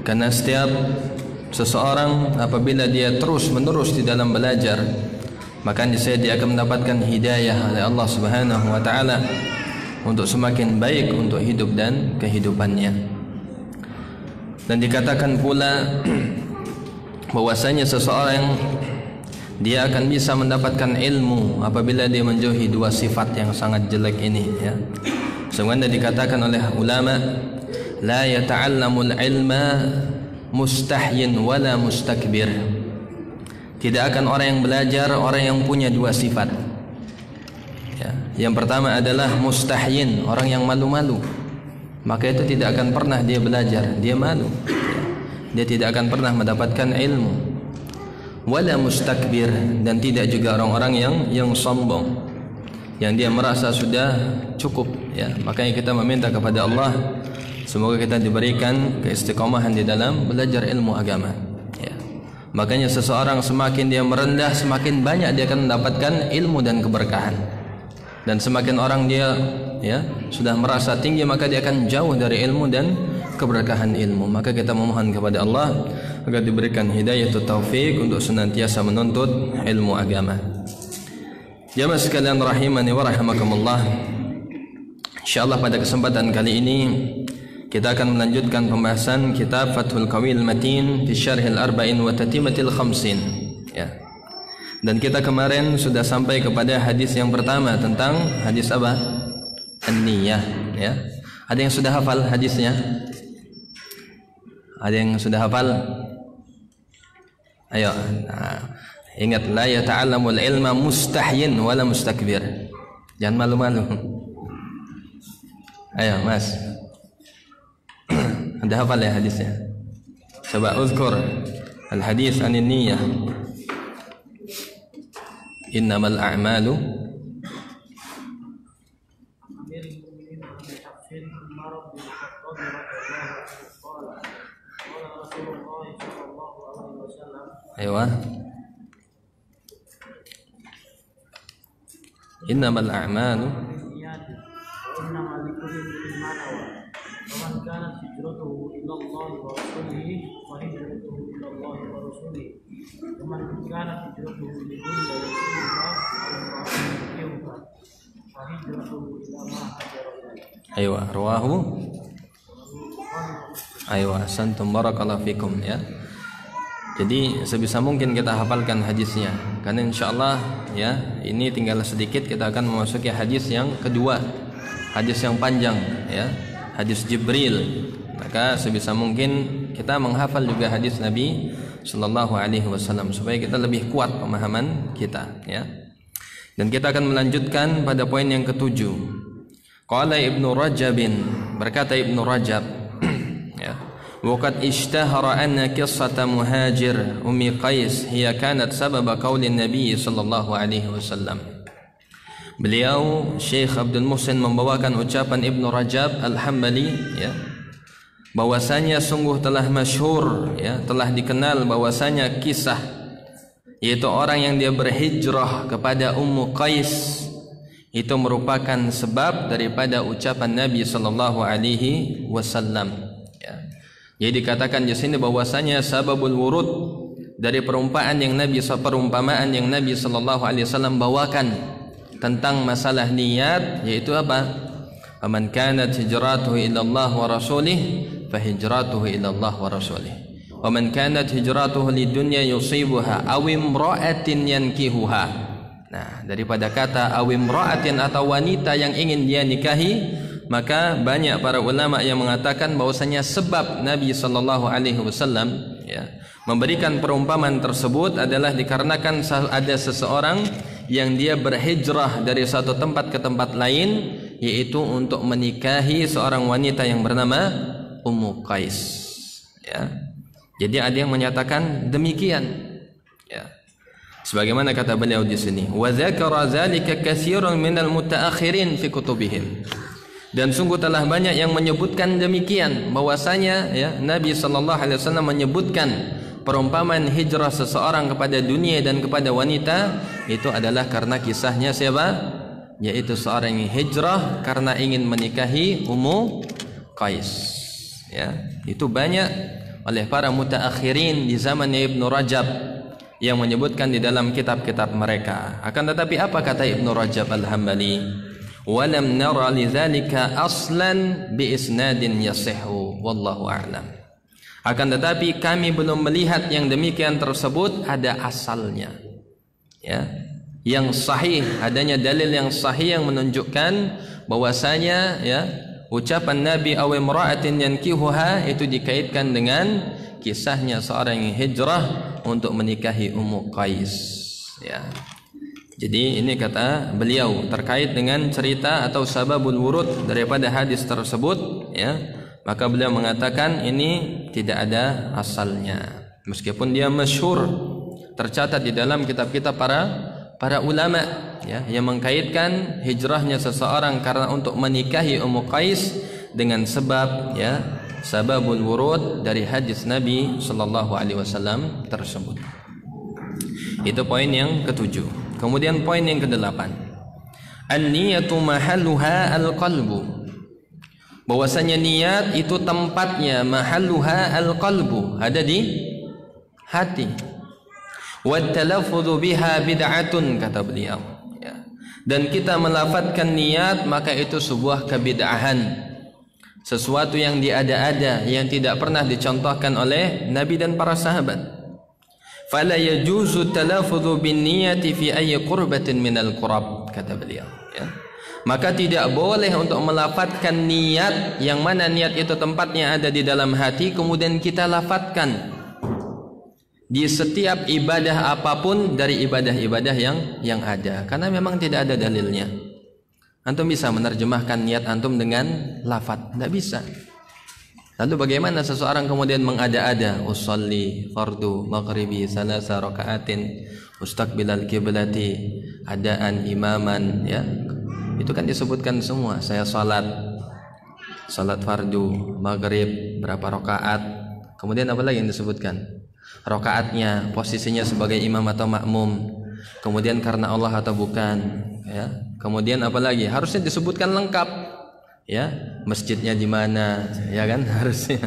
Karena setiap seseorang apabila dia terus-menerus di dalam belajar, maka dia akan mendapatkan hidayah oleh Allah Subhanahu wa taala untuk semakin baik untuk hidup dan kehidupannya. Dan dikatakan pula bahwasanya seseorang dia akan bisa mendapatkan ilmu apabila dia menjauhi dua sifat yang sangat jelek ini, ya. Sebagaimana dikatakan oleh ulama, la yata'allamul ilma mustahyin wala mustakbir. Tidak akan orang yang belajar orang yang punya dua sifat, ya. Yang pertama adalah mustahyin, orang yang malu-malu, maka itu tidak akan pernah dia belajar, dia malu, ya. Dia tidak akan pernah mendapatkan ilmu. Wala mustakbir, dan tidak juga orang-orang yang sombong, yang dia merasa sudah cukup, ya. Makanya kita meminta kepada Allah semoga kita diberikan keistiqomahan di dalam belajar ilmu agama, ya. Makanya seseorang semakin dia merendah, semakin banyak dia akan mendapatkan ilmu dan keberkahan. Dan semakin orang dia, ya, sudah merasa tinggi, maka dia akan jauh dari ilmu dan keberkahan ilmu. Maka kita memohon kepada Allah agar diberikan hidayah atau taufik untuk senantiasa menuntut ilmu agama. Jamaah sekalian rahimani wa rahimakumullah. Insyaallah pada kesempatan kali ini kita akan melanjutkan pembahasan kitab Fathul Qawil Matin fi Syarhil Arba'in wa Tatimatil Khamsin, ya. Dan kita kemarin sudah sampai kepada hadis yang pertama tentang hadis apa? An-niyah, ya. Ada yang sudah hafal hadisnya? Ada yang sudah hafal? Ayo, ingat, la yata'allamul ilma mustahyin wala mustakbir. Jangan malu-malu. Ayo, Mas. Anda hafal ya hadisnya? Coba uzkur al-hadis anin niyah. Innamal a'malu Aywa. Innamal a'malu ومن كانت هجرته إلى الله ورسوله فهجرته إلى الله ورسوله ومن كانت هجرته لدنيا يصيبها أو امرأة فهجرته إلى ما هاجر إليه. أيوة رواه. Ayo, santum barakallahu fikum, ya. Jadi sebisa mungkin kita hafalkan hadisnya, karena insyaallah, ya, ini tinggal sedikit kita akan memasuki hadis yang kedua, hadis yang panjang, ya, hadis Jibril. Maka sebisa mungkin kita menghafal juga hadis Nabi Sallallahu Alaihi Wasallam supaya kita lebih kuat pemahaman kita, ya. Dan kita akan melanjutkan pada poin yang ketujuh. Qala Ibnu Rajab, berkata Ibnu Rajab, ya, waqad ishtahara anna qissata muhajir Ummi Qais hiya kanat sabab qaulin Nabi sallallahu alaihi wasallam. Beliau Syekh Abdul Muhsin membawakan ucapan Ibnu Rajab Al-Hambali, ya, bahwasanya sungguh telah masyhur, ya, telah dikenal bahwasanya kisah, yaitu orang yang dia berhijrah kepada Ummu Qais, itu merupakan sebab daripada ucapan Nabi sallallahu alaihi wasallam, ya. Jadi dikatakan di sini bahwasanya sababul wurud dari perumpamaan yang Nabi sallallahu alaihi wasallam bawakan tentang masalah niat, yaitu apa? Faman kanat hijratuhu ila Allah wa rasulih fa hijratuhu ila Allah wa rasulih. Wa man kanat hijratuhu lidunya yusibuha aw imra'atin yankihuha. Nah, daripada kata awimra'atin atau wanita yang ingin dia nikahi, maka banyak para ulama yang mengatakan bahwasanya sebab Nabi sallallahu alaihi wasallam, ya, memberikan perumpamaan tersebut adalah dikarenakan ada seseorang yang dia berhijrah dari satu tempat ke tempat lain, yaitu untuk menikahi seorang wanita yang bernama Ummu Qais, ya. Jadi ada yang menyatakan demikian, ya. Sebagaimana kata beliau di sini, wa dzakara dzalika katsirun minal mutaakhirin fi kutubihim. Dan sungguh telah banyak yang menyebutkan demikian, bahwasanya, ya, Nabi sallallahu alaihi wasallam menyebutkan perumpamaan hijrah seseorang kepada dunia dan kepada wanita itu adalah karena kisahnya siapa? Yaitu seorang yang hijrah karena ingin menikahi Ummu Qais, ya. Itu banyak oleh para mutaakhirin di zamannya Ibnu Rajab yang menyebutkan di dalam kitab-kitab mereka. Akan tetapi apa kata Ibnu Rajab Al-Hambali? Walam nara lidzalika aslan bi isnadin yasihhu wallahu a'lam. Akan tetapi kami belum melihat yang demikian tersebut ada asalnya, ya, yang sahih, adanya dalil yang sahih yang menunjukkan bahwasanya, ya, ucapan Nabi aw imra'atin yankihuha itu dikaitkan dengan kisahnya seorang yang hijrah untuk menikahi Ummu Qais, ya. Jadi ini kata beliau terkait dengan cerita atau sababul wurud daripada hadis tersebut, ya, maka beliau mengatakan ini tidak ada asalnya, meskipun dia masyhur tercatat di dalam kitab-kitab para ulama, ya, yang mengkaitkan hijrahnya seseorang karena untuk menikahi Ummu Qais dengan sebab, ya, sababul wurud dari hadis Nabi sallallahu alaihi wasallam tersebut. Itu poin yang ketujuh. Kemudian poin yang kedelapan, an-niyatu mahalluha al-qalbu. Bahwasanya niat itu tempatnya mahalluha al-qalbu, ada di hati. Wa talaffudzu biha bid'atun, kata beliau, ya. Dan kita melafadzkan niat maka itu sebuah kebid'ahan, sesuatu yang diada-ada yang tidak pernah dicontohkan oleh Nabi dan para sahabat. Fala yajuzu talaffudzu bin niyati fi ayyi qurbatin minal qurab, kata beliau, ya. Maka tidak boleh untuk melafadzkan niat yang mana niat itu tempatnya ada di dalam hati kemudian kita lafadzkan di setiap ibadah apapun dari ibadah-ibadah yang ada, karena memang tidak ada dalilnya. Antum bisa menerjemahkan niat antum dengan lafadz? Tidak bisa. Lalu bagaimana seseorang kemudian mengada-ada, usolli fardu maghribi salasa rakaatin mustaqbilal kiblati adaan imaman, ya, itu kan disebutkan semua. Saya salat fardu maghrib berapa rakaat, kemudian apa lagi yang disebutkan? Rakaatnya, posisinya sebagai imam atau makmum, kemudian karena Allah atau bukan, ya. Kemudian apa lagi? Harusnya disebutkan lengkap, ya, masjidnya di mana, ya kan, harusnya.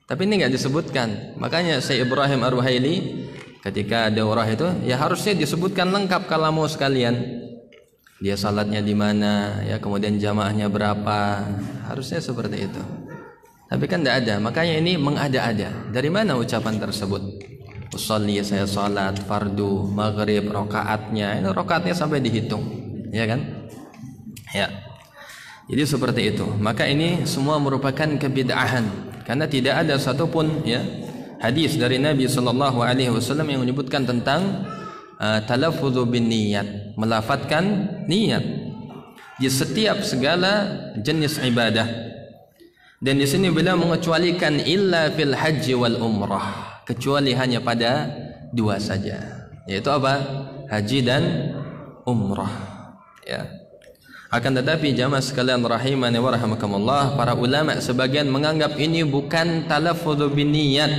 Tapi ini nggak disebutkan. Makanya Syekh Ibrahim Ar-Ruhaili ketika daurah itu, ya, harusnya disebutkan lengkap kalau mau sekalian. Dia salatnya di mana, ya, kemudian jamaahnya berapa, harusnya seperti itu. Tapi kan tidak ada. Makanya ini mengada-ada. Dari mana ucapan tersebut? Usolli, saya salat fardu maghrib, rokaatnya, ini rokaatnya sampai dihitung, ya kan, ya. Jadi seperti itu. Maka ini semua merupakan kebid'ahan, karena tidak ada satupun, ya, hadis dari Nabi sallallahu alaihi wasallam yang menyebutkan tentang talaffudzu bin niyat, melafadzkan niat di setiap segala jenis ibadah. Dan di sini beliau mengecualikan illa fil haji wal umrah, kecuali hanya pada dua saja, yaitu apa? Haji dan umrah, ya. Akan tetapi jamaah sekalian rahimani wa rahimakumullah, para ulama sebagian menganggap ini bukan talaffudzu bin niyat.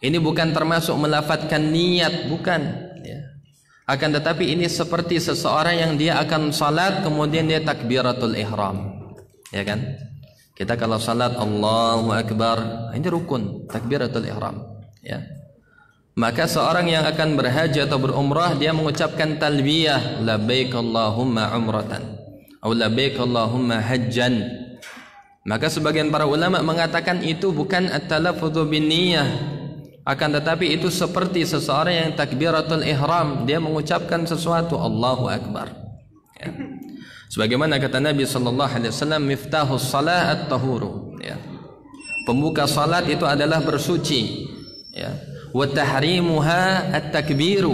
Ini bukan termasuk melafadzkan niat, bukan, ya. Akan tetapi ini seperti seseorang yang dia akan salat kemudian dia takbiratul ihram, ya kan? Kita kalau salat Allahu Akbar, ini rukun takbiratul ihram, ya. Maka seorang yang akan berhaji atau berumrah dia mengucapkan talbiyah labbaik Allahumma umratan atau labbaik Allahumma hajjan. Maka sebagian para ulama mengatakan itu bukan at-talaffudzu bin niyyah, akan tetapi itu seperti seseorang yang takbiratul ihram, dia mengucapkan sesuatu Allahu Akbar, ya. Sebagaimana kata Nabi sallallahu alaihi wasallam, miftahus salat at-tahuru, ya. Pembuka salat itu adalah bersuci, ya. Wa tahrimuha at-takbiru,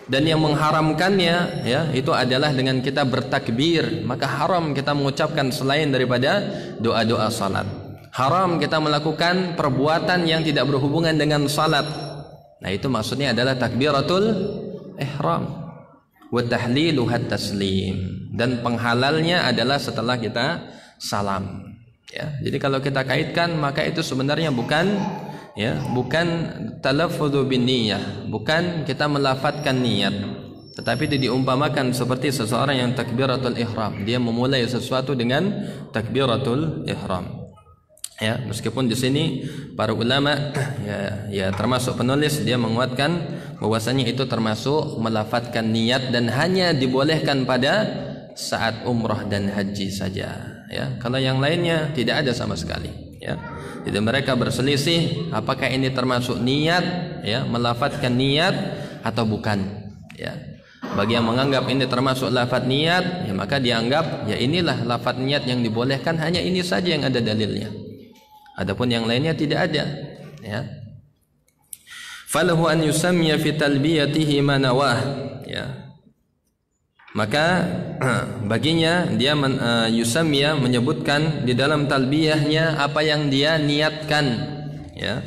dan yang mengharamkannya, ya, itu adalah dengan kita bertakbir. Maka haram kita mengucapkan selain daripada doa-doa salat. Haram kita melakukan perbuatan yang tidak berhubungan dengan salat. Nah, itu maksudnya adalah takbiratul ihram. Wa tahliluha taslim, dan penghalalnya adalah setelah kita salam, ya. Jadi kalau kita kaitkan maka itu sebenarnya bukan, ya, bukan talaffudzu bin niyyah, bukan kita melafadzkan niat, tetapi itu diumpamakan seperti seseorang yang takbiratul ihram, dia memulai sesuatu dengan takbiratul ihram. Ya, meskipun di sini para ulama ya termasuk penulis dia menguatkan bahwasanya itu termasuk melafadzkan niat dan hanya dibolehkan pada saat umrah dan haji saja. Ya, kalau yang lainnya tidak ada sama sekali. Ya, jadi mereka berselisih apakah ini termasuk niat, ya, melafadzkan niat atau bukan. Ya, bagi yang menganggap ini termasuk lafadz niat, ya maka dianggap ya inilah lafadz niat yang dibolehkan, hanya ini saja yang ada dalilnya. Adapun yang lainnya tidak ada, ya. Falahu an yusammiya fi talbiyatihi ma nawah, ya. Maka baginya dia yusammiya menyebutkan di dalam talbiyahnya apa yang dia niatkan, ya.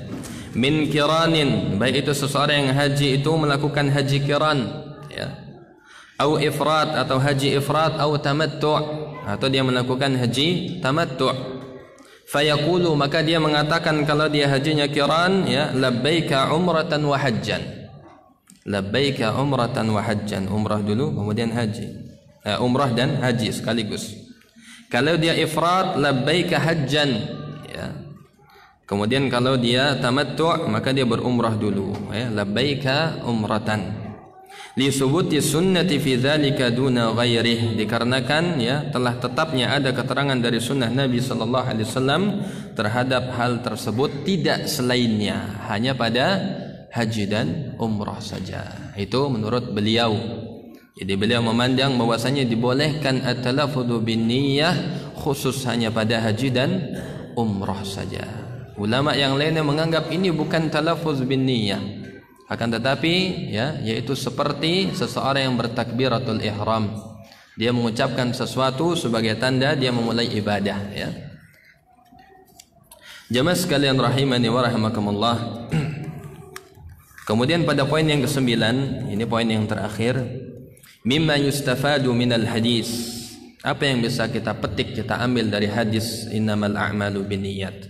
Min kiranin, baik itu seseorang yang haji itu melakukan haji kiran, ya. Au ifrat atau haji ifrat, au tamattu' atau dia melakukan haji tamattu'. Fayaqulu, maka dia mengatakan kalau dia hajinya kiran, ya, labbaika umratan wa hajjan. Labbaika umratan wa hajjan. Umrah dulu kemudian haji. Umrah dan haji sekaligus. Kalau dia ifrat, labbaika hajjan, ya. Kemudian kalau dia tamattu' maka dia berumrah dulu, ya, labbaika umratan. Li subuti sunnati fi dzalika duna ghairih, dikarenakan ya telah tetapnya ada keterangan dari sunnah Nabi sallallahu alaihi wasallam terhadap hal tersebut, tidak selainnya, hanya pada haji dan umrah saja. Itu menurut beliau. Jadi beliau memandang bahwasanya dibolehkan at-talaffudzu bin niyyah khusus hanya pada haji dan umrah saja. Ulama yang lainnya menganggap ini bukan talaffuz bin niyyah. Akan tetapi ya, yaitu seperti seseorang yang bertakbiratul ihram, dia mengucapkan sesuatu sebagai tanda dia memulai ibadah, ya. Jamaah sekalian rahimani wa rahimakumullah. Kemudian pada poin yang ke-9, ini poin yang terakhir, mimma yustafadu minal hadis. Apa yang bisa kita petik, kita ambil dari hadis innamal a'malu binniyat?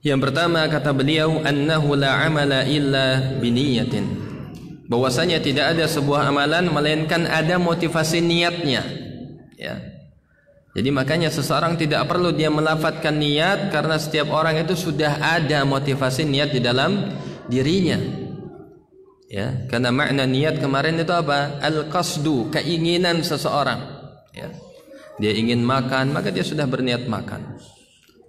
Yang pertama kata beliau, annahu la amala illa biniyatin, bahwasanya tidak ada sebuah amalan melainkan ada motivasi niatnya, ya. Jadi makanya seseorang tidak perlu dia melafadzkan niat, karena setiap orang itu sudah ada motivasi niat di dalam dirinya, ya. Karena makna niat kemarin itu apa? Al-qasdu, keinginan seseorang, ya. Dia ingin makan, maka dia sudah berniat makan.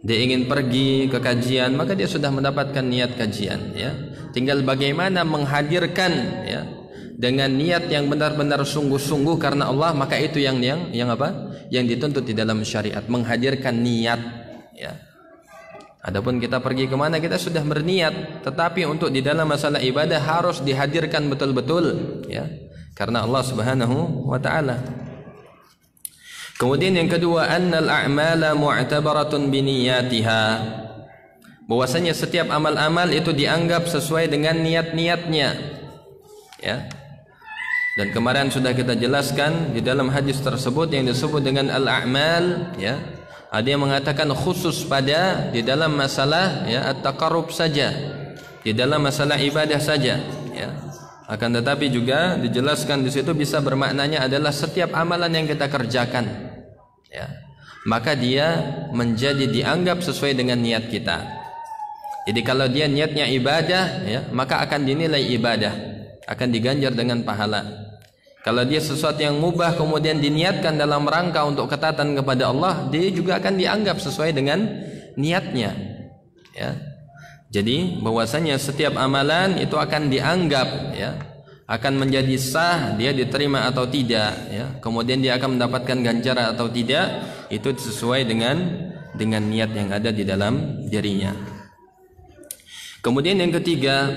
Dia ingin pergi ke kajian, maka dia sudah mendapatkan niat kajian, ya. Tinggal bagaimana menghadirkan, ya, dengan niat yang benar-benar sungguh-sungguh karena Allah, maka itu yang apa? Yang dituntut di dalam syariat, menghadirkan niat, ya. Adapun kita pergi kemana, kita sudah berniat, tetapi untuk di dalam masalah ibadah harus dihadirkan betul-betul, ya, karena Allah Subhanahu wa taala. Kemudian yang kedua, annal a'mala mu'tabaratun biniyatiha, bahwasanya setiap amal-amal itu dianggap sesuai dengan niat-niatnya, ya. Dan kemarin sudah kita jelaskan di dalam hadis tersebut yang disebut dengan al-a'mal, ya. Ada yang mengatakan khusus pada di dalam masalah, ya, at-taqarrub saja, di dalam masalah ibadah saja, ya. Akan tetapi juga dijelaskan di situ bisa bermaknanya adalah setiap amalan yang kita kerjakan, ya, maka dia menjadi dianggap sesuai dengan niat kita. Jadi kalau dia niatnya ibadah, ya, maka akan dinilai ibadah, akan diganjar dengan pahala. Kalau dia sesuatu yang mubah kemudian diniatkan dalam rangka untuk ketaatan kepada Allah, dia juga akan dianggap sesuai dengan niatnya, ya. Jadi bahwasanya setiap amalan itu akan dianggap, ya, akan menjadi sah, dia diterima atau tidak, ya. Kemudian dia akan mendapatkan ganjaran atau tidak, itu sesuai dengan niat yang ada di dalam dirinya. Kemudian yang ketiga,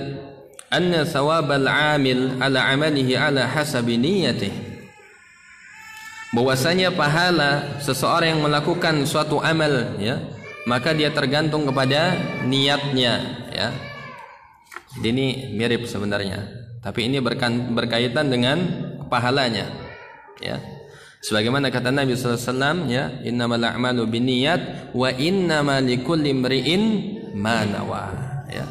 anna thawabal 'amil ala 'amalihi ala hasabi niyyatih, bahwasanya pahala seseorang yang melakukan suatu amal, ya, maka dia tergantung kepada niatnya, ya. Ini mirip sebenarnya, tapi ini berkaitan dengan pahalanya, ya. Sebagaimana kata Nabi sallallahu alaihi wasallam, ya, innamal a'malu binniyat wa innamal likulli imri'in ma nawa, ya.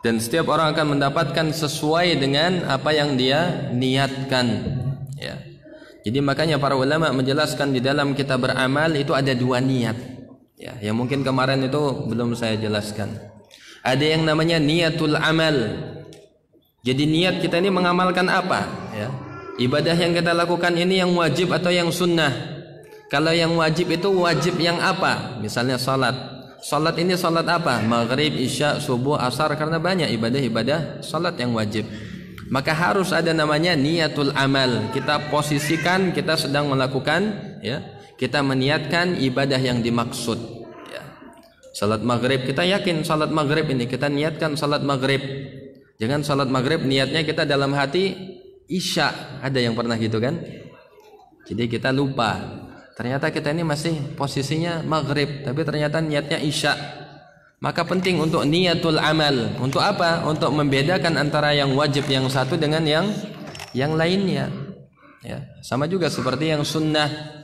Dan setiap orang akan mendapatkan sesuai dengan apa yang dia niatkan, ya. Jadi makanya para ulama menjelaskan di dalam kita beramal itu ada dua niat. Ya, yang mungkin kemarin itu belum saya jelaskan. Ada yang namanya niatul amal. Jadi niat kita ini mengamalkan apa? Ya. Ibadah yang kita lakukan ini yang wajib atau yang sunnah? Kalau yang wajib itu wajib yang apa? Misalnya salat. Salat ini salat apa? Maghrib, isya, subuh, asar, karena banyak ibadah-ibadah salat yang wajib. Maka harus ada namanya niatul amal. Kita posisikan kita sedang melakukan, ya, kita meniatkan ibadah yang dimaksud. Ya. Salat maghrib, kita yakin salat maghrib ini kita niatkan salat maghrib. Jangan salat maghrib niatnya kita dalam hati isya. Ada yang pernah gitu kan? Jadi kita lupa. Ternyata kita ini masih posisinya maghrib, tapi ternyata niatnya isya. Maka penting untuk niatul amal. Untuk apa? Untuk membedakan antara yang wajib yang satu dengan yang lainnya. Ya, sama juga seperti yang sunnah.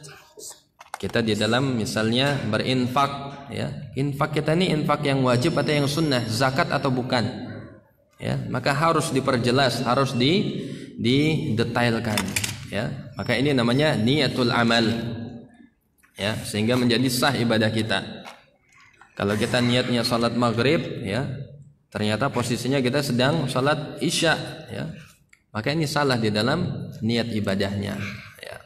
Kita di dalam misalnya berinfak, ya. Infak kita ini infak yang wajib atau yang sunnah, zakat atau bukan? Ya, maka harus diperjelas, harus didetailkan. Ya, maka ini namanya niatul amal. Ya, sehingga menjadi sah ibadah kita. Kalau kita niatnya salat maghrib, ya, ternyata posisinya kita sedang salat isya, ya, maka ini salah di dalam niat ibadahnya. Ya.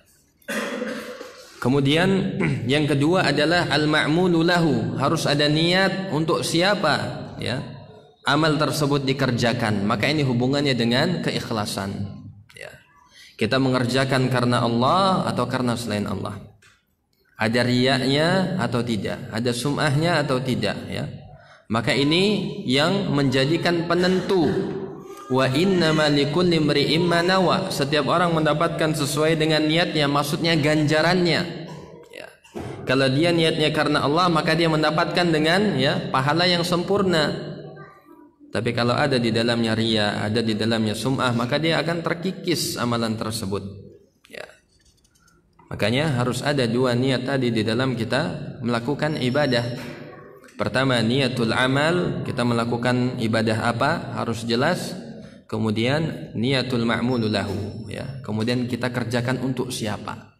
Kemudian yang kedua adalah al-ma'mulu lahu, harus ada niat untuk siapa, ya, amal tersebut dikerjakan. Maka ini hubungannya dengan keikhlasan. Ya. Kita mengerjakan karena Allah atau karena selain Allah. Ada riyanya atau tidak, ada sum'ahnya atau tidak, ya. Maka ini yang menjadikan penentu. Wa innama likulli imri'in ma nawa. Setiap orang mendapatkan sesuai dengan niatnya, maksudnya ganjarannya. Ya. Kalau dia niatnya karena Allah, maka dia mendapatkan dengan, ya, pahala yang sempurna. Tapi kalau ada di dalamnya riya, ada di dalamnya sum'ah, maka dia akan terkikis amalan tersebut. Makanya harus ada dua niat tadi di dalam kita melakukan ibadah. Pertama niatul amal, kita melakukan ibadah apa harus jelas. Kemudian niatul ma'mulu lahu, ya. Kemudian kita kerjakan untuk siapa,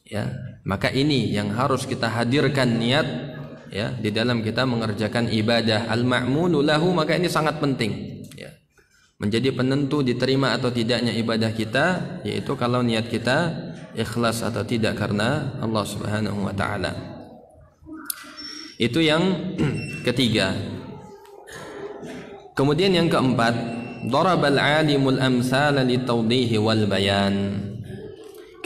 ya. Maka ini yang harus kita hadirkan niat, ya, di dalam kita mengerjakan ibadah al-ma'mulu lahu. Maka ini sangat penting, ya. Menjadi penentu diterima atau tidaknya ibadah kita, yaitu kalau niat kita ikhlas atau tidak karena Allah Subhanahu wa taala. Itu yang ketiga. Kemudian yang keempat, darabal alimul amsala litawdihi wal bayan.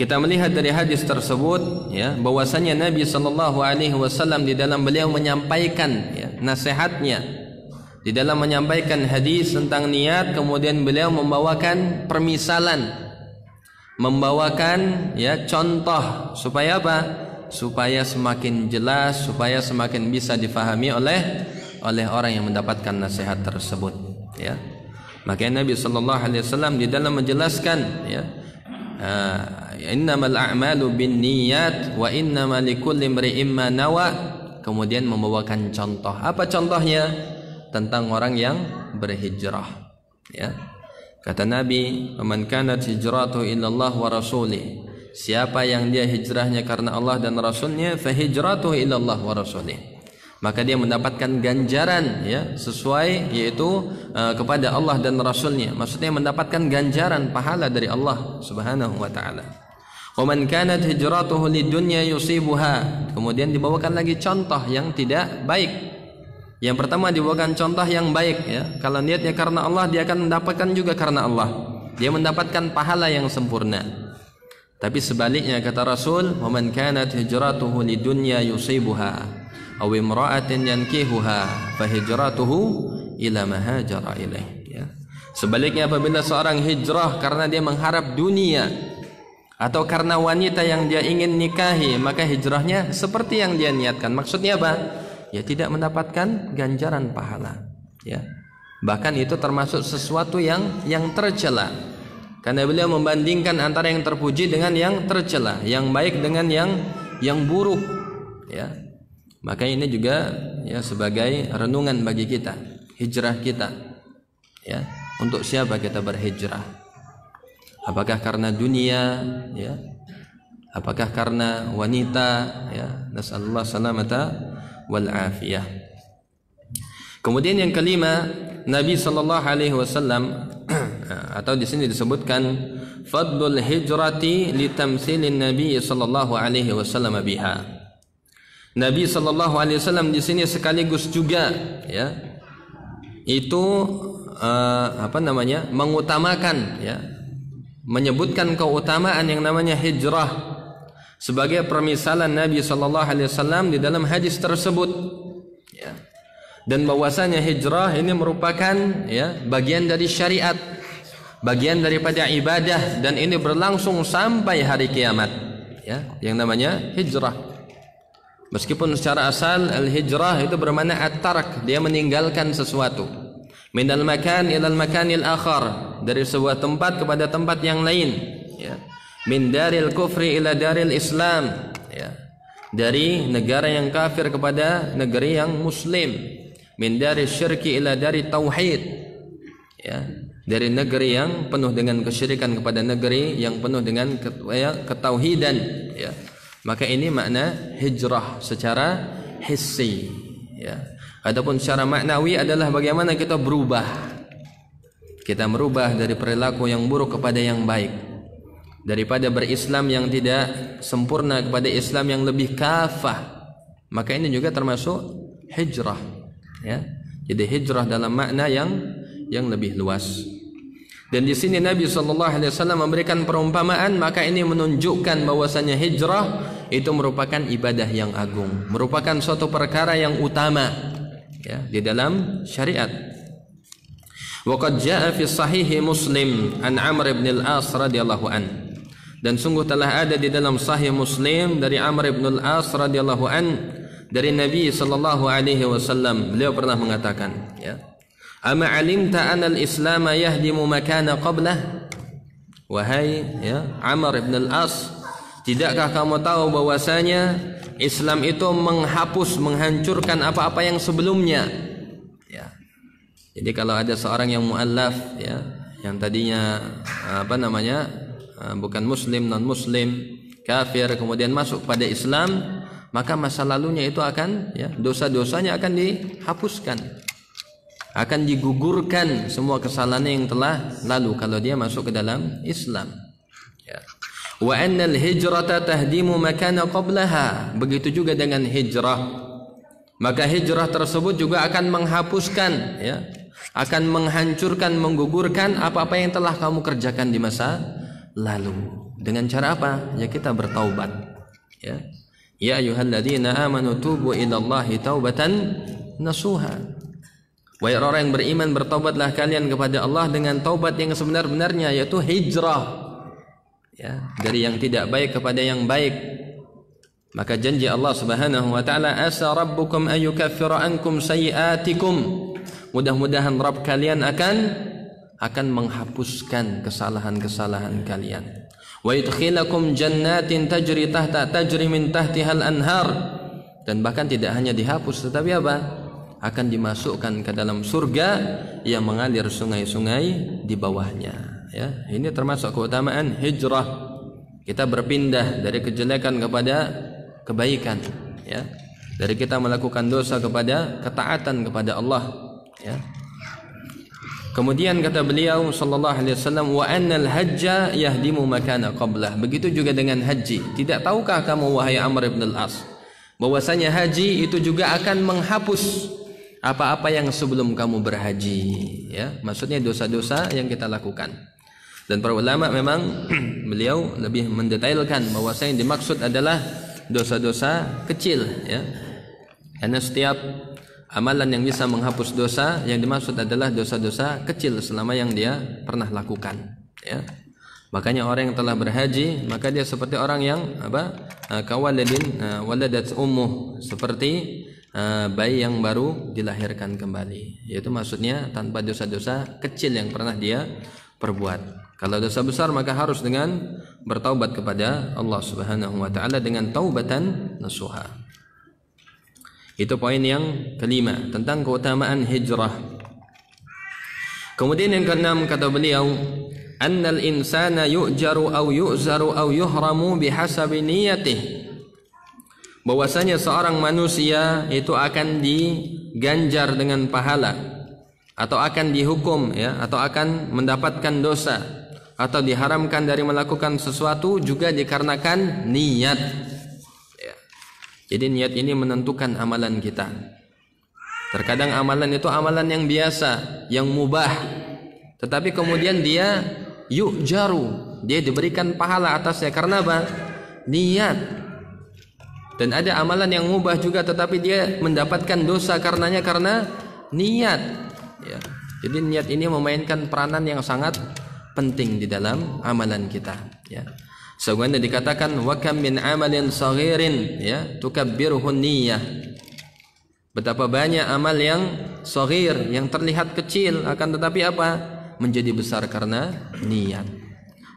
Kita melihat dari hadis tersebut, ya, bahwasanya Nabi sallallahu alaihi wasallam di dalam beliau menyampaikan, ya, nasihatnya di dalam menyampaikan hadis tentang niat, kemudian beliau membawakan permisalan, membawakan, ya, contoh supaya apa? Supaya semakin jelas, supaya semakin bisa difahami oleh orang yang mendapatkan nasihat tersebut, ya. Makanya Nabi sallallahu alaihi wasallam di dalam menjelaskan, ya, innamal a'malu binniyat wa innamal likulli imri'in ma nawa. Kemudian membawakan contoh. Apa contohnya? Tentang orang yang berhijrah, ya. Kata Nabi, "Man kanat hijratuhu ila Allah wa rasulih." Siapa yang dia hijrahnya karena Allah dan Rasulnya, fa hijratuhu ila Allah wa rasulih. Maka dia mendapatkan ganjaran, ya, sesuai, yaitu kepada Allah dan Rasulnya. Maksudnya mendapatkan ganjaran pahala dari Allah Subhanahu wa taala. Wa man kanat hijratuhu lidunya yusibuha. Kemudian dibawakan lagi contoh yang tidak baik. Yang pertama dibawakan contoh yang baik, ya. Kalau niatnya karena Allah, dia akan mendapatkan juga karena Allah. Dia mendapatkan pahala yang sempurna. Tapi sebaliknya kata Rasul, "Wa man kanat hijratuhu lidunya yusibuha aw imra'atin yankihuha fa hijratuhu ila ma hajara ilaih." Ya. Sebaliknya apabila seorang hijrah karena dia mengharap dunia atau karena wanita yang dia ingin nikahi, maka hijrahnya seperti yang dia niatkan. Maksudnya apa? Ya, tidak mendapatkan ganjaran pahala, ya. Bahkan itu termasuk sesuatu yang tercela. Karena beliau membandingkan antara yang terpuji dengan yang tercela, yang baik dengan yang buruk, ya. Maka ini juga, ya, sebagai renungan bagi kita, hijrah kita, ya. Untuk siapa kita berhijrah? Apakah karena dunia, ya? Apakah karena wanita, ya? Nasallallahu salamata wal afiyah. Kemudian yang kelima, Nabi sallallahu alaihi wasallam atau di sini disebutkan fadlul hijrati litamtsilin Nabi sallallahu alaihi wasallam biha. Nabi sallallahu alaihi wasallam di sini sekaligus juga ya itu mengutamakan ya, menyebutkan keutamaan yang namanya hijrah sebagai permisalan Nabi sallallahu alaihi wasallam di dalam hadis tersebut ya. Dan bahwasanya hijrah ini merupakan ya bagian dari syariat, bagian daripada ibadah, dan ini berlangsung sampai hari kiamat ya, yang namanya hijrah. Meskipun secara asal al-hijrah itu bermakna at-tark, dia meninggalkan sesuatu. Minal makan ilal makanil akhar, dari sebuah tempat kepada tempat yang lain ya. Min daril kufri ila daril Islam ya. Dari negara yang kafir kepada negeri yang muslim. Min dari syirki ila dari tauhid ya, dari negeri yang penuh dengan kesyirikan kepada negeri yang penuh dengan ketauhidan ya. Maka ini makna hijrah secara hissi ya. Adapun secara maknawi adalah bagaimana kita berubah, kita merubah dari perilaku yang buruk kepada yang baik, daripada berislam yang tidak sempurna kepada Islam yang lebih kafah. Maka ini juga termasuk hijrah ya. Jadi hijrah dalam makna yang lebih luas. Dan di sini Nabi sallallahu alaihi wasallam memberikan perumpamaan, maka ini menunjukkan bahwasanya hijrah itu merupakan ibadah yang agung, merupakan suatu perkara yang utama ya di dalam syariat. Wa qad jaa fi sahih Muslim an Amr ibn al-As radhiyallahu an. Dan sungguh telah ada di dalam sahih Muslim dari Amr ibn al-As radhiyallahu an, dari Nabi sallallahu alaihi wasallam, beliau pernah mengatakan ya, ama alimta anna al-islam yahdimu makana qablah. Wahai ya Amr ibn al-As, tidakkah kamu tahu bahwasanya Islam itu menghapus, menghancurkan apa-apa yang sebelumnya ya. Jadi kalau ada seorang yang muallaf ya, yang tadinya bukan muslim, non muslim, kafir, kemudian masuk pada Islam, maka masa lalunya itu akan ya, dosa-dosanya akan dihapuskan, akan digugurkan semua kesalahannya yang telah lalu kalau dia masuk ke dalam Islam ya. Wa annal hijrata tahdimu makana qablaha. Begitu juga dengan hijrah, maka hijrah tersebut juga akan menghapuskan ya, akan menghancurkan, menggugurkan apa-apa yang telah kamu kerjakan di masa lalu. Dengan cara apa? Ya kita bertaubat ya. Ya ayyuhalladzina amanu tubu ilallahi taubatan nasuha. Wahai orang yang beriman, bertaubatlah kalian kepada Allah dengan taubat yang sebenar-benarnya, yaitu hijrah ya, dari yang tidak baik kepada yang baik. Maka janji Allah Subhanahu wa taala, asa rabbukum ayyukaffira ankum sayiatikum. Mudah-mudahan Rabb kalian akan menghapuskan kesalahan-kesalahan kalian. Wa yudkhilakum jannatin tajri min tahtihal anhar. Dan bahkan tidak hanya dihapus, tetapi apa? Akan dimasukkan ke dalam surga yang mengalir sungai-sungai di bawahnya ya. Ini termasuk keutamaan hijrah. Kita berpindah dari kejelekan kepada kebaikan ya. Dari kita melakukan dosa kepada ketaatan kepada Allah ya. Kemudian kata beliau sallallahu alaihi wasallam, wa annal hajja yahdimu makana qablah. Begitu juga dengan haji. Tidak tahukah kamu wahai Amr ibn al-As, bahwasanya haji itu juga akan menghapus apa-apa yang sebelum kamu berhaji ya. Maksudnya dosa-dosa yang kita lakukan. Dan para ulama memang beliau lebih mendetailkan bahwasanya yang dimaksud adalah dosa-dosa kecil ya. Karena setiap amalan yang bisa menghapus dosa yang dimaksud adalah dosa-dosa kecil selama yang dia pernah lakukan ya. Makanya orang yang telah berhaji, maka dia seperti orang yang kawaladin waladat ummuh, seperti bayi yang baru dilahirkan kembali, yaitu maksudnya tanpa dosa-dosa kecil yang pernah dia perbuat. Kalau dosa besar maka harus dengan bertaubat kepada Allah Subhanahu wa taala dengan taubatan nasuha. Itu poin yang kelima tentang keutamaan hijrah. Kemudian yang keenam kata beliau, annal insana yu'jaru aw yu'zaru aw yuhramu bihasabi niyyatihi. bahwasanya seorang manusia itu akan diganjar dengan pahala atau akan dihukum ya, atau akan mendapatkan dosa atau diharamkan dari melakukan sesuatu juga dikarenakan niat ya. Jadi niat ini menentukan amalan kita. Terkadang amalan itu amalan yang biasa, yang mubah, tetapi kemudian dia yu'jaru, dia diberikan pahala atasnya karena apa? Niat. Dan ada amalan yang mubah juga tetapi dia mendapatkan dosa karenanya karena niat ya. Jadi niat ini memainkan peranan yang sangat penting di dalam amalan kita ya. Sesungguhnya dikatakan wa kam min amalin saghirin ya tukabbiruhu niyyah. Betapa banyak amal yang saghir, yang terlihat kecil, akan tetapi apa? Menjadi besar karena niat.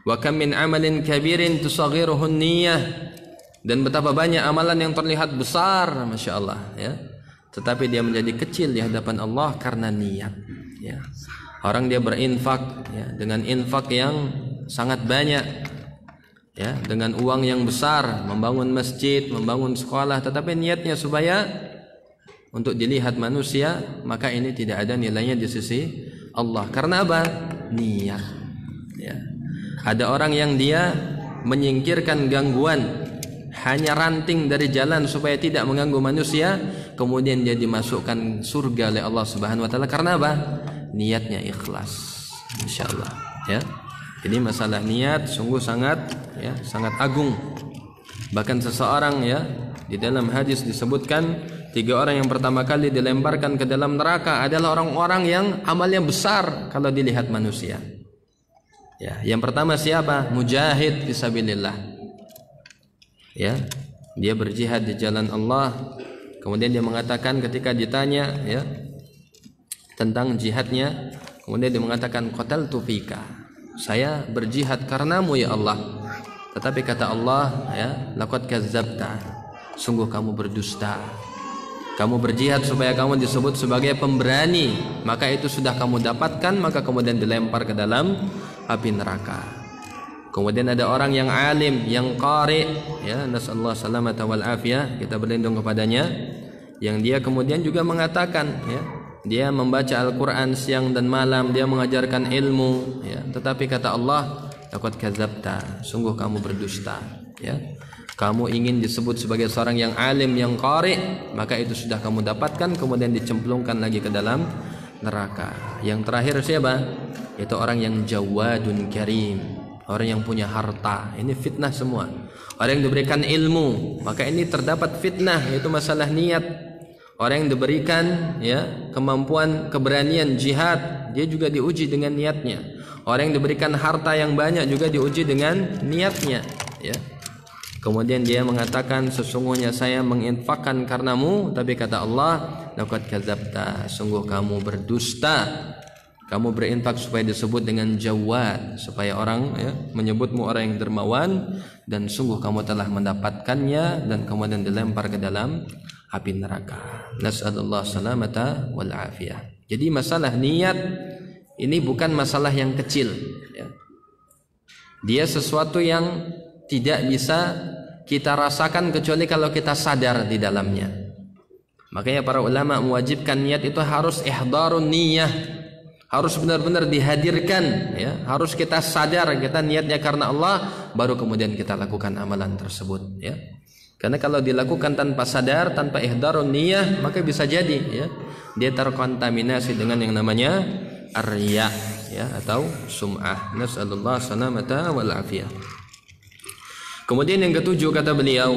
Wa kam min amalin kabirin tusaghiruhu niyyah. Dan betapa banyak amalan yang terlihat besar, Masya Allah ya, tetapi dia menjadi kecil di hadapan Allah karena niat ya. Orang dia berinfak ya, dengan infak yang sangat banyak ya, dengan uang yang besar, membangun masjid, membangun sekolah, tetapi niatnya supaya untuk dilihat manusia, maka ini tidak ada nilainya di sisi Allah. Karena apa? Niat ya. Ada orang yang dia menyingkirkan gangguan, hanya ranting dari jalan supaya tidak mengganggu manusia, kemudian dia dimasukkan surga oleh Allah Subhanahu wa taala karena apa? Niatnya ikhlas. Insyaallah ya. Jadi masalah niat sungguh sangat ya, sangat agung. Bahkan seseorang ya, di dalam hadis disebutkan 3 orang yang pertama kali dilemparkan ke dalam neraka adalah orang-orang yang amalnya besar kalau dilihat manusia. Ya, yang pertama siapa? Mujahid fisabilillah. Ya, dia berjihad di jalan Allah. Kemudian dia mengatakan ketika ditanya ya tentang jihadnya, kemudian dia mengatakan qataltu fika. Saya berjihad karenamu ya Allah. Tetapi kata Allah ya, laqad kadzdzabta. Sungguh kamu berdusta. Kamu berjihad supaya kamu disebut sebagai pemberani, maka itu sudah kamu dapatkan, maka kemudian dilempar ke dalam api neraka. Kemudian ada orang yang alim, yang qari ya, nasallahu salamata wal afiyah, kita berlindung kepadanya, yang dia kemudian juga mengatakan ya, dia membaca Al-Qur'an siang dan malam, dia mengajarkan ilmu ya, tetapi kata Allah, laqad kadzdzabta, sungguh kamu berdusta ya. Kamu ingin disebut sebagai seorang yang alim, yang qari, maka itu sudah kamu dapatkan, kemudian dicemplungkan lagi ke dalam neraka. Yang terakhir siapa? Itu orang yang jawadun karim, orang yang punya harta. Ini fitnah semua. Orang yang diberikan ilmu, maka ini terdapat fitnah, yaitu masalah niat. Orang yang diberikan ya kemampuan, keberanian jihad, dia juga diuji dengan niatnya. Orang yang diberikan harta yang banyak juga diuji dengan niatnya ya. Kemudian dia mengatakan, sesungguhnya saya menginfakkan karenamu, tapi kata Allah, laqad kadzdzabta, sungguh kamu berdusta. Kamu berinfak supaya disebut dengan jawad, supaya orang ya, menyebutmu orang yang dermawan, dan sungguh kamu telah mendapatkannya, dan kemudian dilempar ke dalam api neraka. Nas'alullah salamata wal afiyah. Jadi masalah niat ini bukan masalah yang kecil ya. Dia sesuatu yang tidak bisa kita rasakan kecuali kalau kita sadar di dalamnya. Makanya para ulama mewajibkan niat itu harus ihdarun niyyah, harus benar-benar dihadirkan ya, harus kita sadar kita niatnya karena Allah, baru kemudian kita lakukan amalan tersebut ya. Karena kalau dilakukan tanpa sadar, tanpa ihdarun niyyah, maka bisa jadi ya dia terkontaminasi dengan yang namanya ar-riya ya, atau sum'ah. Nasallallahu salamata wal afiyah. Kemudian yang ketujuh kata beliau,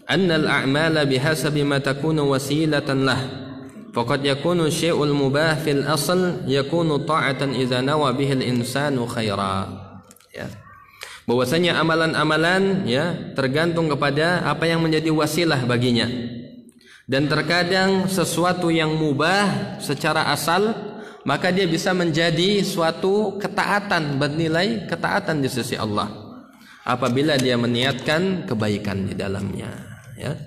annal a'mala bihasabi ma takunu wasilatan lah. Faqad yakunu syai'ul mubah fil asl yakunu ta'atan idza nawa bihi al-insanu khaira. Ya. Bahwasanya amalan-amalan ya tergantung kepada apa yang menjadi wasilah baginya. Dan terkadang sesuatu yang mubah secara asal, maka dia bisa menjadi suatu ketaatan, bernilai ketaatan di sisi Allah apabila dia meniatkan kebaikan di dalamnya ya.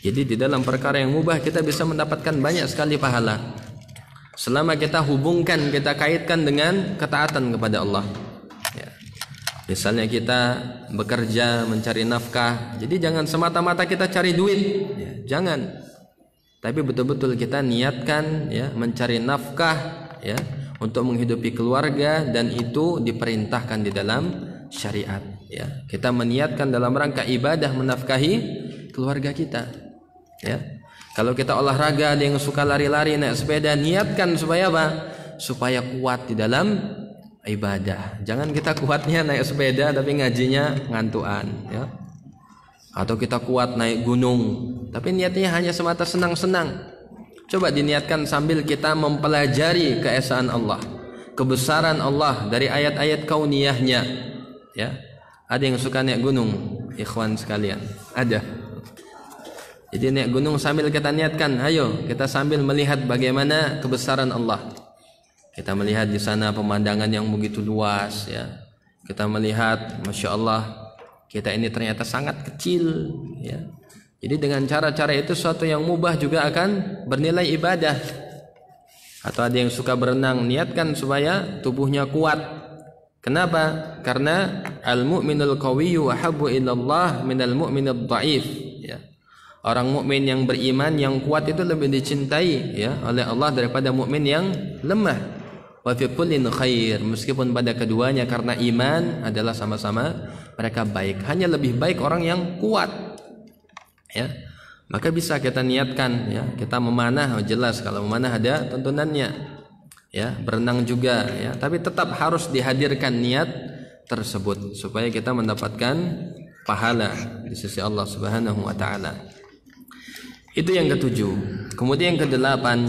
Jadi di dalam perkara yang mubah kita bisa mendapatkan banyak sekali pahala selama kita hubungkan, kita kaitkan dengan ketaatan kepada Allah ya. Misalnya kita bekerja mencari nafkah, jadi jangan semata-mata kita cari duit, ya, jangan. Tapi betul-betul kita niatkan ya mencari nafkah ya untuk menghidupi keluarga, dan itu diperintahkan di dalam syariat ya. Kita meniatkan dalam rangka ibadah menafkahi keluarga kita ya. Kalau kita olahraga, ada yang suka lari-lari, naik sepeda, niatkan supaya apa? Supaya kuat di dalam ibadah. Jangan kita kuatnya naik sepeda tapi ngajinya ngantuan ya. Atau kita kuat naik gunung tapi niatnya hanya semata senang-senang. Coba diniatkan sambil kita mempelajari keesaan Allah, kebesaran Allah dari ayat-ayat kauniyahnya ya. Ada yang suka naik gunung, ikhwan sekalian? Ada. Jadi naik gunung sambil kita niatkan, ayo kita sambil melihat bagaimana kebesaran Allah. Kita melihat di sana pemandangan yang begitu luas ya. Kita melihat, masya Allah, kita ini ternyata sangat kecil ya. Jadi dengan cara-cara itu suatu yang mubah juga akan bernilai ibadah. Atau ada yang suka berenang, niatkan supaya tubuhnya kuat. Kenapa? Karena al-mu'minul qawiyyu ahabbu ilallah minal mu'minid dha'if ya. Orang mukmin yang beriman yang kuat itu lebih dicintai ya oleh Allah daripada mukmin yang lemah. Wa fi kullin khair, meskipun pada keduanya karena iman adalah sama-sama mereka baik. Hanya lebih baik orang yang kuat ya. Maka bisa kita niatkan ya, kita memanah, jelas kalau memanah ada tuntunannya ya, berenang juga ya, tapi tetap harus dihadirkan niat tersebut supaya kita mendapatkan pahala di sisi Allah Subhanahu wa taala. Itu yang ketujuh. Kemudian yang kedelapan,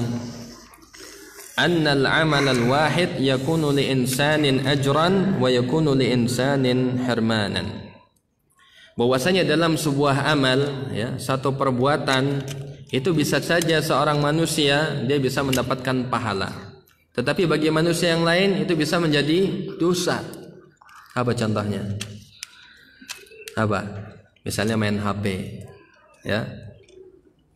annal amal al-wahid yakunu li insanin ajran wa yakunu li insanin hirmanan. Bahwasanya dalam sebuah amal ya, satu perbuatan itu bisa saja seorang manusia dia bisa mendapatkan pahala. Tetapi bagi manusia yang lain itu bisa menjadi dosa. Apa contohnya? Apa? Misalnya main HP ya.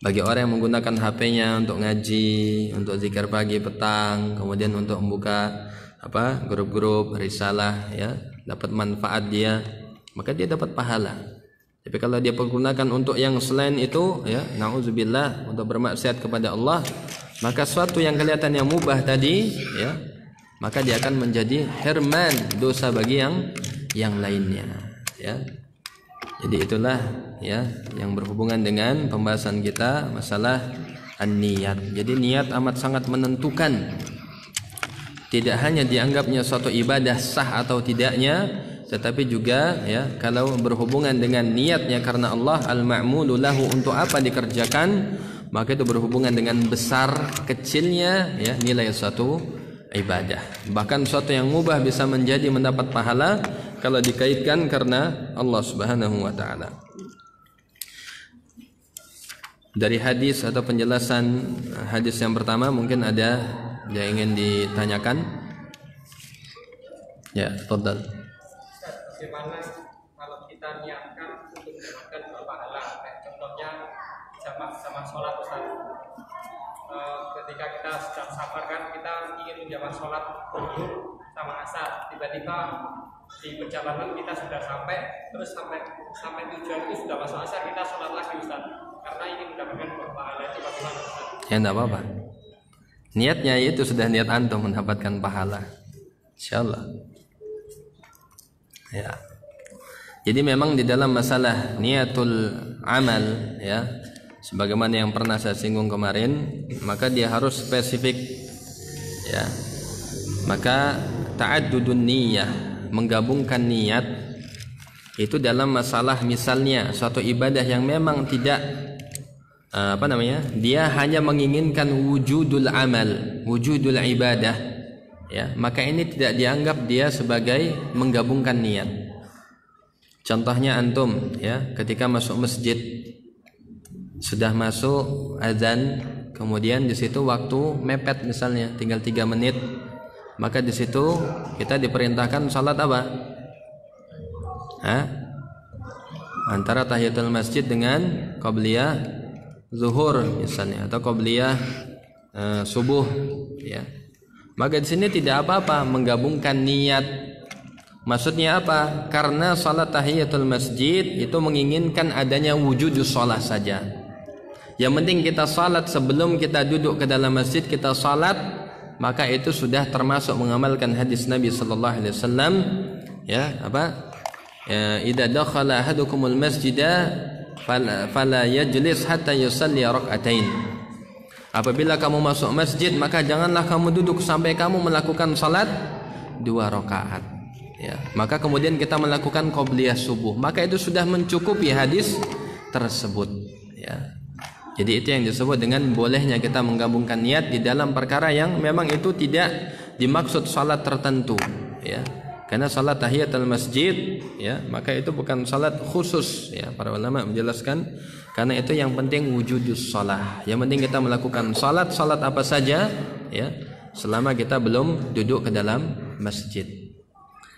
Bagi orang yang menggunakan HP-nya untuk ngaji, untuk zikir pagi petang, kemudian untuk membuka apa grup-grup risalah ya, dapat manfaat dia, maka dia dapat pahala. Tapi kalau dia pergunakan untuk yang selain itu ya, nauzubillah, untuk bermaksiat kepada Allah, maka suatu yang kelihatan yang mubah tadi ya, maka dia akan menjadi hirman, dosa bagi yang lainnya ya. Jadi itulah ya yang berhubungan dengan pembahasan kita masalah an-niyat. Jadi niat amat sangat menentukan. Tidak hanya dianggapnya suatu ibadah sah atau tidaknya, tetapi juga ya kalau berhubungan dengan niatnya karena Allah, al-ma'mulu lahu, untuk apa dikerjakan, maka itu berhubungan dengan besar kecilnya ya nilai suatu ibadah. Bahkan suatu yang mubah bisa menjadi mendapat pahala kalau dikaitkan karena Allah Subhanahu wa taala. Dari hadis atau penjelasan hadis yang pertama mungkin ada yang ingin ditanyakan? Ya, tafadhal. Bagaimana kalau kita niatkan untuk mendapatkan pahala? Contohnya sama sholat, Ustaz. Ketika kita sedang safar kan, kita ingin menjamak sholat zuhur sama asar, tiba-tiba di perjalanan kita sudah sampai, terus sampai tujuan itu sudah masuk asar, kita sholat lagi, Ustaz, karena ingin mendapatkan pahala. Itu bagaimana, Ustaz? Ya enggak apa-apa. Niatnya itu sudah niat antum mendapatkan pahala, insyaallah. Ya. Jadi memang di dalam masalah niatul amal ya, sebagaimana yang pernah saya singgung kemarin, maka dia harus spesifik ya. Maka ta'addudun niyah, menggabungkan niat itu dalam masalah misalnya suatu ibadah yang memang tidak dia hanya menginginkan wujudul amal, wujudul ibadah ya, maka ini tidak dianggap dia sebagai menggabungkan niat. Contohnya antum ya, ketika masuk masjid sudah masuk azan, kemudian di situ waktu mepet misalnya tinggal 3 menit, maka di situ kita diperintahkan salat apa? Antara tahiyatul masjid dengan qabliyah zuhur misalnya, atau qabliyah subuh ya. Maka di sini tidak apa-apa menggabungkan niat Maksudnya apa? Karena salat tahiyatul masjid itu menginginkan adanya wujudus salat saja. Yang penting kita salat sebelum kita duduk ke dalam masjid, kita salat, maka itu sudah termasuk mengamalkan hadis Nabi sallallahu alaihi wasallam, ya, apa? Idza dakhala ahadukumul masjida fala yajlis hatta yusalli rak'atain. Apabila kamu masuk masjid, maka janganlah kamu duduk sampai kamu melakukan salat 2 rakaat. Ya, maka kemudian kita melakukan qobliyah subuh, maka itu sudah mencukupi hadis tersebut. Ya. Jadi itu yang disebut dengan bolehnya kita menggabungkan niat di dalam perkara yang memang itu tidak dimaksud salat tertentu. Ya. Karena salat tahiyatul masjid, ya, maka itu bukan salat khusus. Ya, para ulama menjelaskan karena itu yang penting wujudus shalah. Yang penting kita melakukan salat apa saja, ya, selama kita belum duduk ke dalam masjid.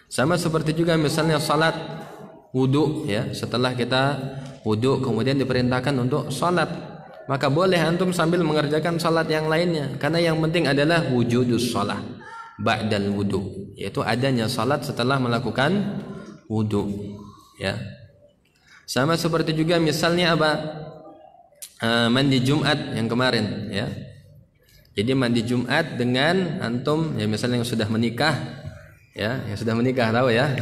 Sama seperti juga misalnya salat wudu, ya, setelah kita wudu kemudian diperintahkan untuk salat, maka boleh antum sambil mengerjakan salat yang lainnya, karena yang penting adalah wujudus shalah ba'dal wudu, yaitu adanya salat setelah melakukan wudu, ya. Sama seperti juga misalnya apa? Mandi Jumat yang kemarin, ya. Jadi mandi Jumat dengan antum, ya, misalnya yang sudah menikah, ya, yang sudah menikah tahu, ya,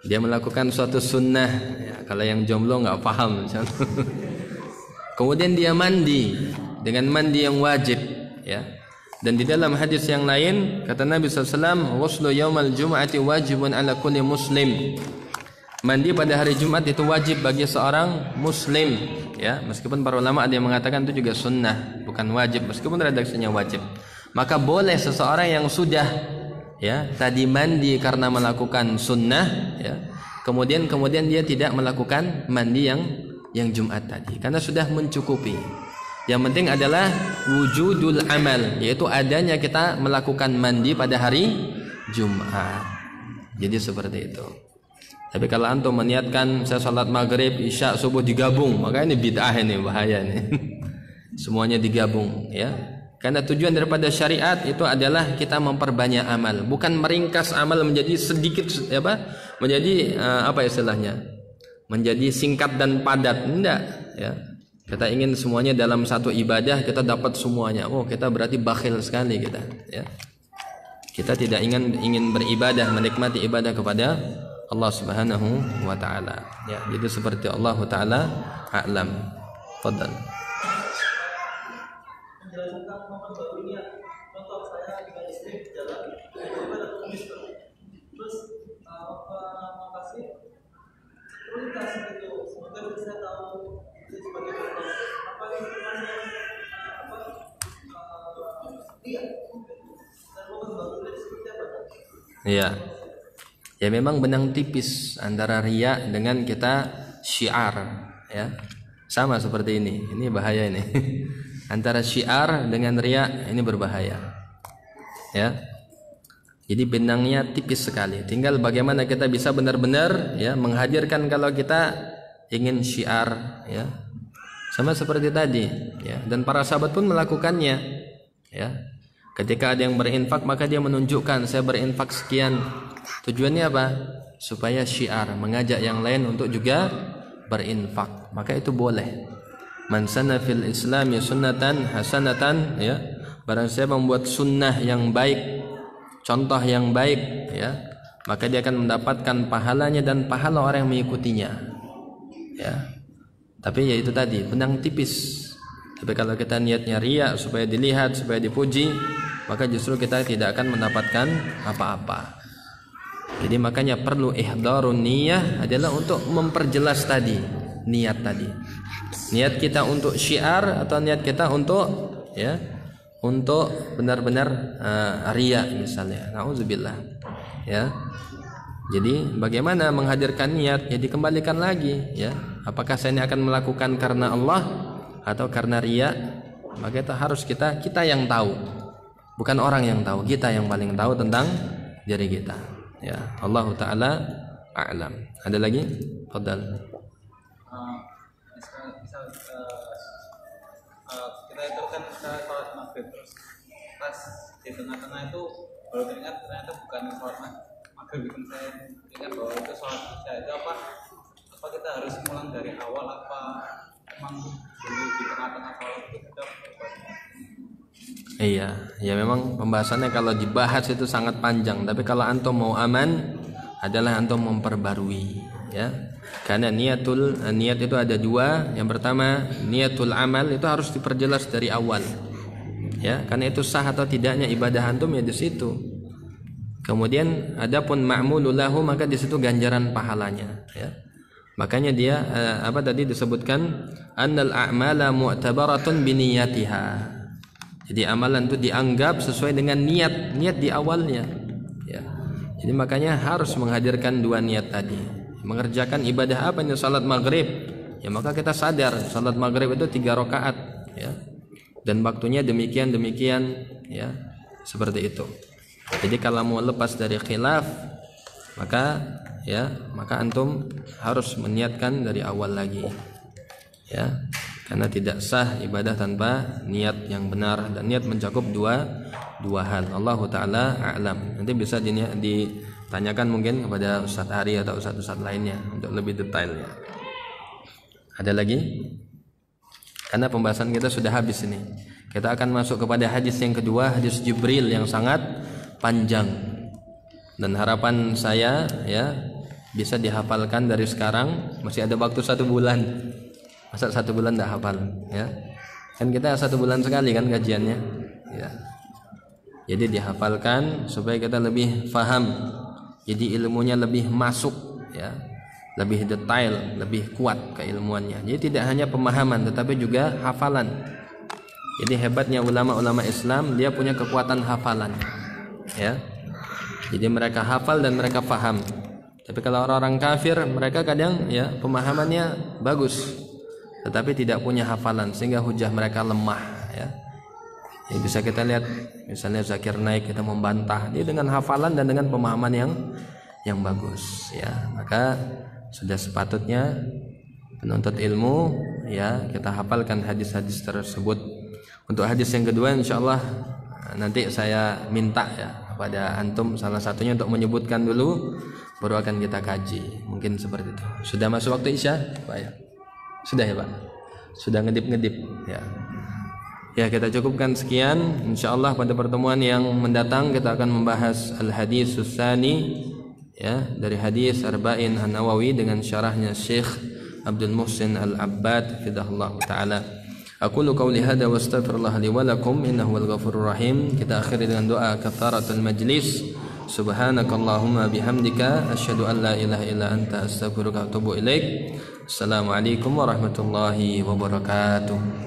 dia melakukan suatu sunnah, ya, kalau yang jomblo nggak paham. Kemudian dia mandi dengan mandi yang wajib, ya. Dan di dalam hadis yang lain kata Nabi SAW, ghuslu yaumal jum'ati wajibun ala kulli muslim. Mandi pada hari Jumat itu wajib bagi seorang muslim, ya. Meskipun para ulama ada yang mengatakan itu juga sunnah, bukan wajib, meskipun redaksinya wajib. Maka boleh seseorang yang sudah, ya, tadi mandi karena melakukan sunnah, ya, kemudian dia tidak melakukan mandi yang Jumat tadi karena sudah mencukupi. Yang penting adalah wujudul amal, yaitu adanya kita melakukan mandi pada hari Jumat. Jadi seperti itu. Tapi kalau antum meniatkan saya salat maghrib, isya, subuh digabung, maka ini bid'ah, ini bahaya nih. Semuanya digabung, ya. Karena tujuan daripada syariat itu adalah kita memperbanyak amal, bukan meringkas amal menjadi sedikit, apa? Menjadi apa istilahnya? Menjadi singkat dan padat. Enggak, ya. Kita ingin semuanya dalam satu ibadah kita dapat semuanya. Oh, kita berarti bakhil sekali kita, ya. Kita tidak ingin beribadah, menikmati ibadah kepada Allah Subhanahu wa taala. Ya, jadi seperti Allah taala a'lam. Fadhal. Menjelaskan momen baru ini, contoh saya dengan istri jalan, tiba-tiba ada tulis terus mau kasih itu, semoga saya tahu itu sebagai contoh apa informasi iya, dan momen baru ini seperti apa? Iya. Ya memang benang tipis antara riya dengan kita syiar, ya. Sama seperti ini. Ini bahaya ini. Antara syiar dengan riya ini berbahaya, ya. Jadi benangnya tipis sekali. Tinggal bagaimana kita bisa benar-benar, ya, menghadirkan kalau kita ingin syiar, ya. Sama seperti tadi, ya. Dan para sahabat pun melakukannya, ya. Ketika ada yang berinfak maka dia menunjukkan saya berinfak sekian. Tujuannya apa? Supaya syiar, mengajak yang lain untuk juga berinfak. Maka itu boleh. Man sanna fil Islami sunnatan hasanatan, ya. Barang siapa membuat sunnah yang baik, contoh yang baik, ya, maka dia akan mendapatkan pahalanya dan pahala orang yang mengikutinya, ya. Tapi ya itu tadi, benang tipis. Tapi kalau kita niatnya riya supaya dilihat, supaya dipuji, maka justru kita tidak akan mendapatkan apa-apa. Jadi makanya perlu ihdarun niyah adalah untuk memperjelas tadi niat tadi. Niat kita untuk syiar atau niat kita untuk, ya, untuk benar-benar riya misalnya. Nauzubillah, ya. Jadi bagaimana menghadirkan niat? Ya dikembalikan lagi, ya. Apakah saya ini akan melakukan karena Allah atau karena riya? Maka itu harus kita yang tahu. Bukan orang yang tahu, kita yang paling tahu tentang diri kita. Ya, Allah taala a'lam. Ada lagi? Fadhal. Misal kita itu kan sholat maghrib terus pas di tengah-tengah itu baru teringat ternyata bukan sholat maghrib maghrib itu saya ingat bahwa itu sholat isya itu apa kita harus mulai dari awal apa emang dulu di tengah-tengah sholat itu sudah Iya, ya memang pembahasannya kalau dibahas itu sangat panjang. Tapi kalau antum mau aman, adalah antum memperbarui, ya. Karena niat itu ada dua. Yang pertama, niatul amal itu harus diperjelas dari awal, ya. Karena itu sah atau tidaknya ibadah antum ya di situ. Kemudian adapun ma'mulul lahu, maka di situ ganjaran pahalanya, ya. Makanya dia apa tadi disebutkan annal a'mala mu'tabaratun biniyatiha. Jadi amalan itu dianggap sesuai dengan niat di awalnya, ya. Jadi makanya harus menghadirkan dua niat tadi. Mengerjakan ibadah apa ini? Salat maghrib, ya maka kita sadar salat maghrib itu 3 rakaat, ya. Dan waktunya demikian, ya. Seperti itu. Jadi kalau mau lepas dari khilaf, maka antum harus meniatkan dari awal lagi, ya. Karena tidak sah ibadah tanpa niat yang benar, dan niat mencakup dua hal. Allah Ta'ala a'lam. Nanti bisa ditanyakan mungkin kepada Ustaz Ari atau Ustaz lainnya untuk lebih detailnya. Ada lagi? Karena pembahasan kita sudah habis ini. Kita akan masuk kepada hadis yang kedua, hadis Jibril yang sangat panjang. Dan harapan saya, ya, bisa dihafalkan dari sekarang. Masih ada waktu 1 bulan. Masa 1 bulan tidak hafal, ya? Kan kita 1 bulan sekali kan kajiannya, ya. Jadi dihafalkan supaya kita lebih faham. Jadi ilmunya lebih masuk, ya, lebih detail, lebih kuat keilmuannya. Jadi tidak hanya pemahaman, tetapi juga hafalan. Jadi hebatnya ulama-ulama Islam, dia punya kekuatan hafalan, ya. Jadi mereka hafal dan mereka faham. Tapi kalau orang-orang kafir, mereka kadang, ya, pemahamannya bagus, tetapi tidak punya hafalan, sehingga hujah mereka lemah, ya. Ya, bisa kita lihat misalnya Zakir Naik, kita membantah dia dengan hafalan dan dengan pemahaman yang bagus, ya. Maka sudah sepatutnya penuntut ilmu, ya, kita hafalkan hadis-hadis tersebut. Untuk hadis yang kedua insyaallah nanti saya minta, ya, kepada antum salah satunya untuk menyebutkan dulu, baru akan kita kaji. Mungkin seperti itu. Sudah masuk waktu Isya, Pak, ya? Sudah ya Pak? Sudah ngedip-ngedip, ya. Ya, kita cukupkan sekian. Insyaallah pada pertemuan yang mendatang kita akan membahas al-hadis tsani, ya, dari hadis Arba'in An-Nawawi dengan syarahnya Syekh Abdul Muhsin Al-Abbad fidahullah taala. Aqulu qawli hadza wa astaghfirullah li wa lakum innahu wal ghafurur rahim. Kita akhiri dengan doa kafaratul majlis. Subhanakallahumma bihamdika asyhadu an la ilaha illa anta astaghfiruka wa atubu ilaik. Assalamualaikum warahmatullahi wabarakatuh.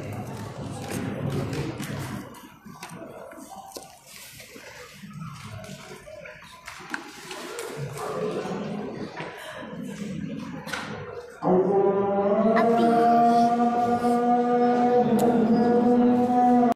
Allah